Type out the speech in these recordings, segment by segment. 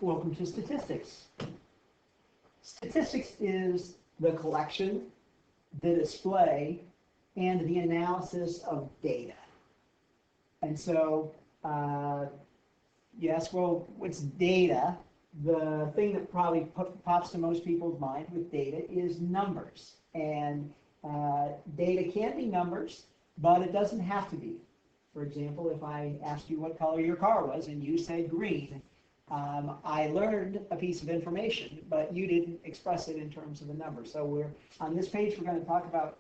Welcome to statistics. Statistics is the collection, the display, and the analysis of data. And so you ask, well, what's data? The thing that probably pops to most people's mind with data is numbers. And data can be numbers, but it doesn't have to be. For example, if I asked you what color your car was and you said green, I learned a piece of information, but you didn't express it in terms of a number. So on this page, we're going to talk about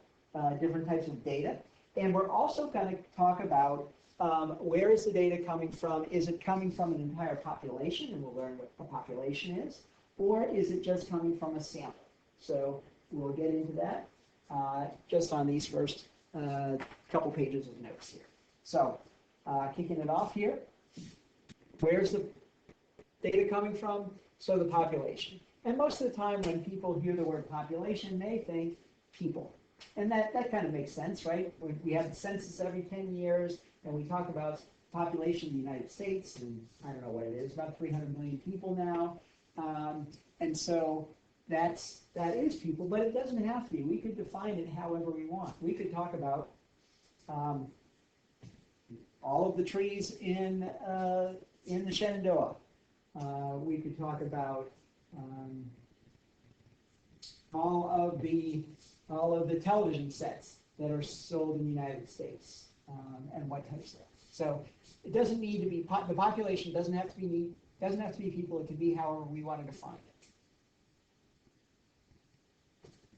different types of data. And we're also going to talk about where is the data coming from? Is it coming from an entire population, and we'll learn what a population is, or is it just coming from a sample? So we'll get into that just on these first couple pages of notes here. So kicking it off here, where's the data coming from? So the population. And most of the time when people hear the word population, they think people. And that kind of makes sense, right? We have the census every 10 years, and we talk about population in the United States, and I don't know what it is, about 300 million people now. And so that is people, but it doesn't have to be. We could define it however we want. We could talk about all of the trees in the Shenandoah. We could talk about all of the television sets that are sold in the United States, and what types of. So it doesn't need to be the population doesn't have to be people. It can be however we want to define it.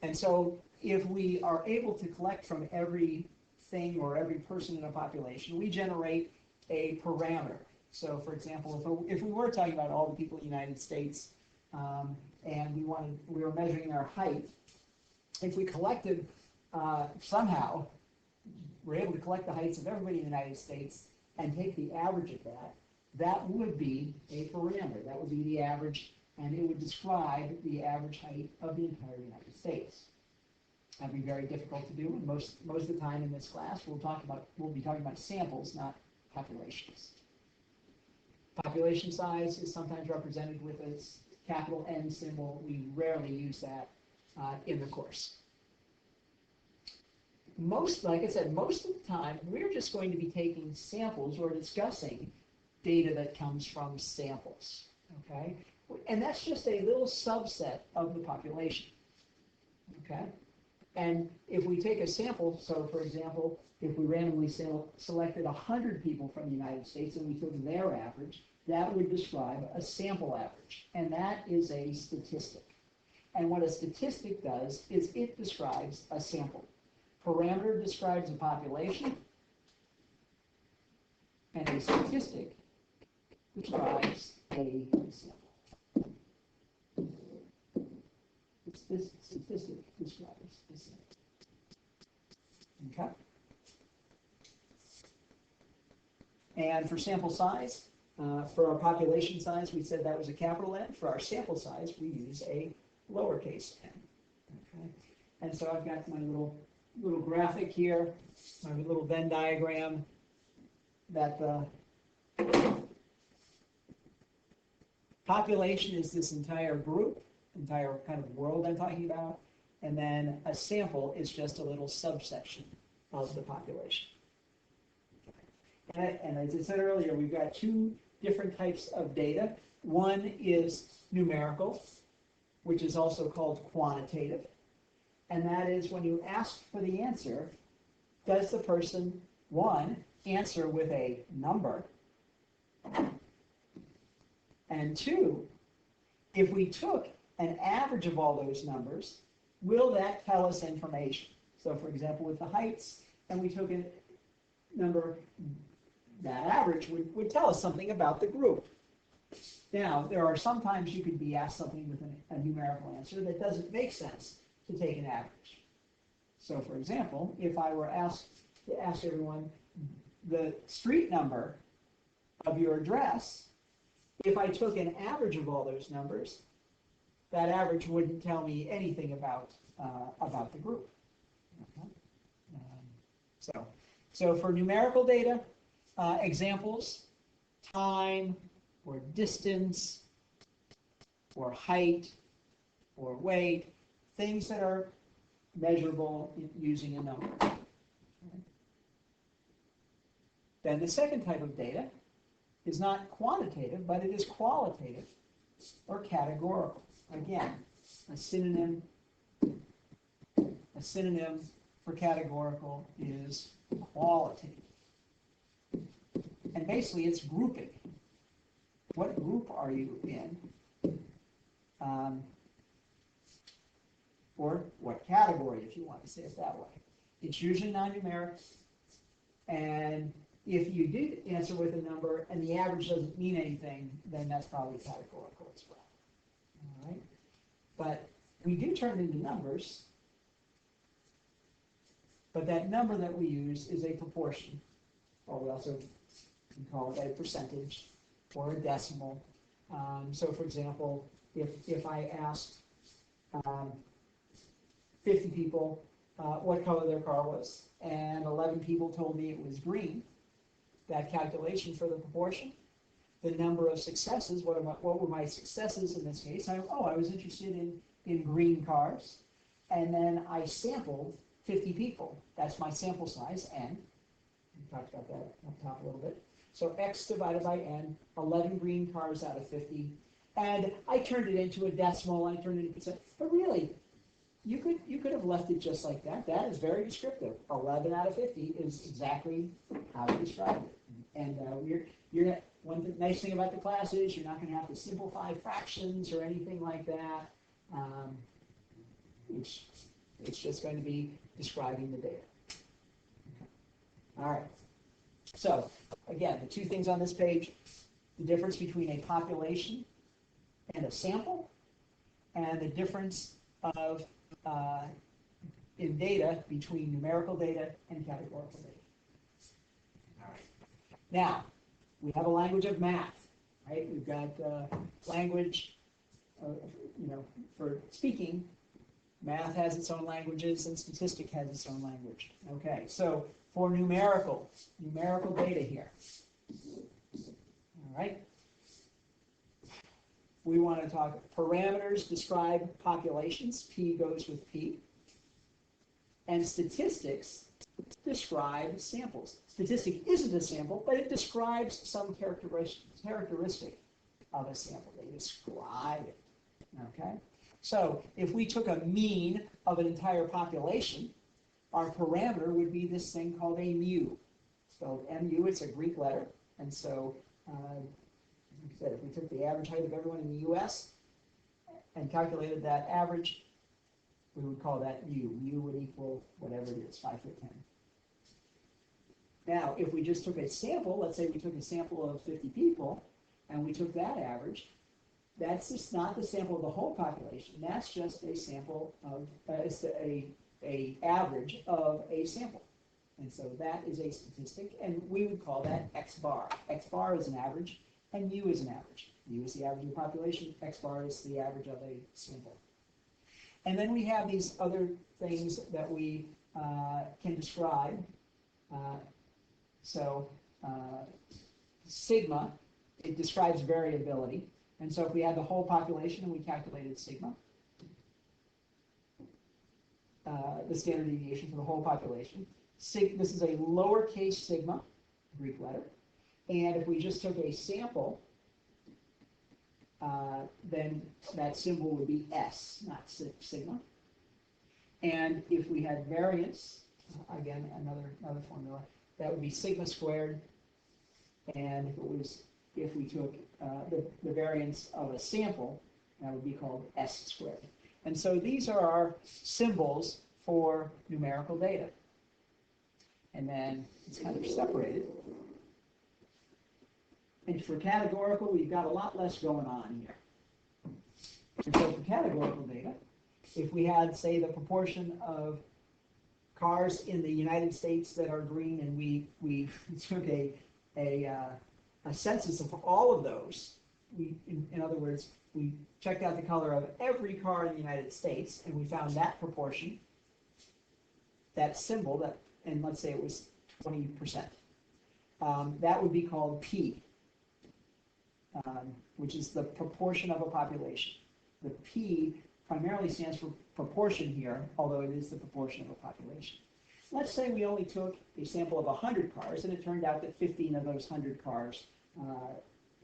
And so if we are able to collect from every thing or every person in a population, we generate a parameter. So for example, if we were talking about all the people in the United States, and we were measuring their height, if we collected somehow, we're able to collect the heights of everybody in the United States and take the average of that, that would be a parameter. That would be the average, and it would describe the average height of the entire United States. That'd be very difficult to do, and most of the time in this class we'll be talking about samples, not populations. Population size is sometimes represented with a capital N symbol. We rarely use that in the course. Like I said, most of the time we're just going to be taking samples or discussing data that comes from samples, okay? And that's just a little subset of the population, okay? And if we take a sample, so for example, if we randomly selected 100 people from the United States and we took their average, that would describe a sample average, and that is a statistic. And what a statistic does is it describes a sample. Parameter describes a population, and a statistic describes a sample. This statistic describes a sample. Okay? And for sample size, for our population size, we said that was a capital N. For our sample size, we use a lowercase n. Okay? And so I've got my little graphic here, my little Venn diagram that the population is this entire group, entire kind of world I'm talking about, and then a sample is just a little subsection of the population. And as I said earlier, we've got two different types of data. One is numerical, which is also called quantitative. And that is when you ask for the answer, does the person, one, answer with a number? And two, if we took an average of all those numbers, will that tell us information? So for example, with the heights, and we took a number, that average would tell us something about the group. Now, there are sometimes you could be asked something with a numerical answer that doesn't make sense to take an average. So for example, if I were asked to ask everyone the street number of your address, if I took an average of all those numbers, that average wouldn't tell me anything about the group. Okay? So for numerical data, examples, time or distance, or height or weight, things that are measurable using a number. Then the second type of data is not quantitative, but it is qualitative or categorical. Again, a synonym for categorical is qualitative. And basically it's grouping. What group are you in? Or what category, if you want to say it that way. It's usually non-numeric. And if you did answer with a number and the average doesn't mean anything, then that's probably categorical as well. All right? But we do turn it into numbers. But that number that we use is a proportion. Or we also can call it a percentage or a decimal. So for example, if I asked 50 people what color their car was, and 11 people told me it was green, that calculation for the proportion, the number of successes, what were my successes in this case? I was interested in green cars, and then I sampled 50 people. That's my sample size, n. We talked about that up top a little bit. So x divided by n, 11 green cars out of 50. And I turned it into a decimal, I turned it into percent. But really, you could have left it just like that. That is very descriptive. 11 out of 50 is exactly how you described it. And one nice thing about the class is you're not going to have to simplify fractions or anything like that. It's just going to be describing the data. All right. So, again, the two things on this page, the difference between a population and a sample, and the difference of in data between numerical data and categorical data. All right. Now, we have a language of math, right? We've got language, for speaking. Math has its own languages, and statistic has its own language. Okay, so for numerical data here. All right. We want to talk parameters describe populations. P goes with P. And statistics describe samples. Statistic isn't a sample, but it describes some characteristic of a sample. They describe it. Okay? So if we took a mean of an entire population, our parameter would be this thing called a mu. So mu, it's a Greek letter. And so, like I said, if we took the average height of everyone in the U.S. and calculated that average, we would call that mu. Mu would equal whatever it is, 5'10". Now, if we just took a sample, let's say we took a sample of 50 people, and we took that average, that's just not the sample of the whole population. That's just a sample of, it's a average of a sample. And so that is a statistic, and we would call that X bar. X bar is an average, and mu is an average. Mu is the average of the population, X bar is the average of a sample. And then we have these other things that we can describe. Sigma, it describes variability. And so if we had the whole population and we calculated sigma, the standard deviation for the whole population, this is a lowercase sigma, Greek letter. And if we just took a sample, then that symbol would be S, not sigma. And if we had variance, again, another formula, that would be sigma squared. And if we took the variance of a sample, that would be called S squared. And so these are our symbols for numerical data. And then it's kind of separated. And for categorical, we've got a lot less going on here. And so for categorical data, if we had, say, the proportion of cars in the United States that are green, and we took a census of all of those, in other words, we checked out the color of every car in the United States, and we found that proportion, that symbol, and let's say it was 20%. That would be called P, which is the proportion of a population. the P primarily stands for proportion here, although it is the proportion of a population. Let's say we only took a sample of 100 cars, and it turned out that 15 of those 100 cars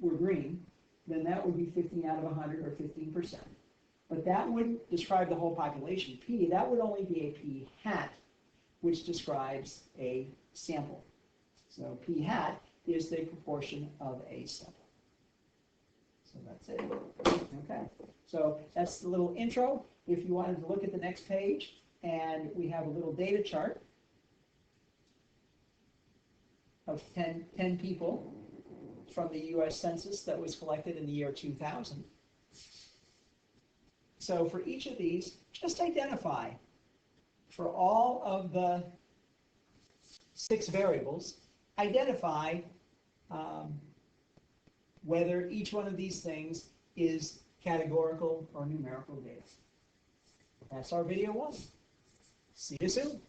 were green. Then that would be 15 out of 100, or 15%. But that wouldn't describe the whole population. P, that would only be a P hat, which describes a sample. So P hat is the proportion of a sample. So that's it. Okay. So that's the little intro. If you wanted to look at the next page, and we have a little data chart of 10 people from the U.S. Census that was collected in the year 2000. So for each of these, just identify for all of the 6 variables, identify whether each one of these things is categorical or numerical data. That's our video 1. See you soon.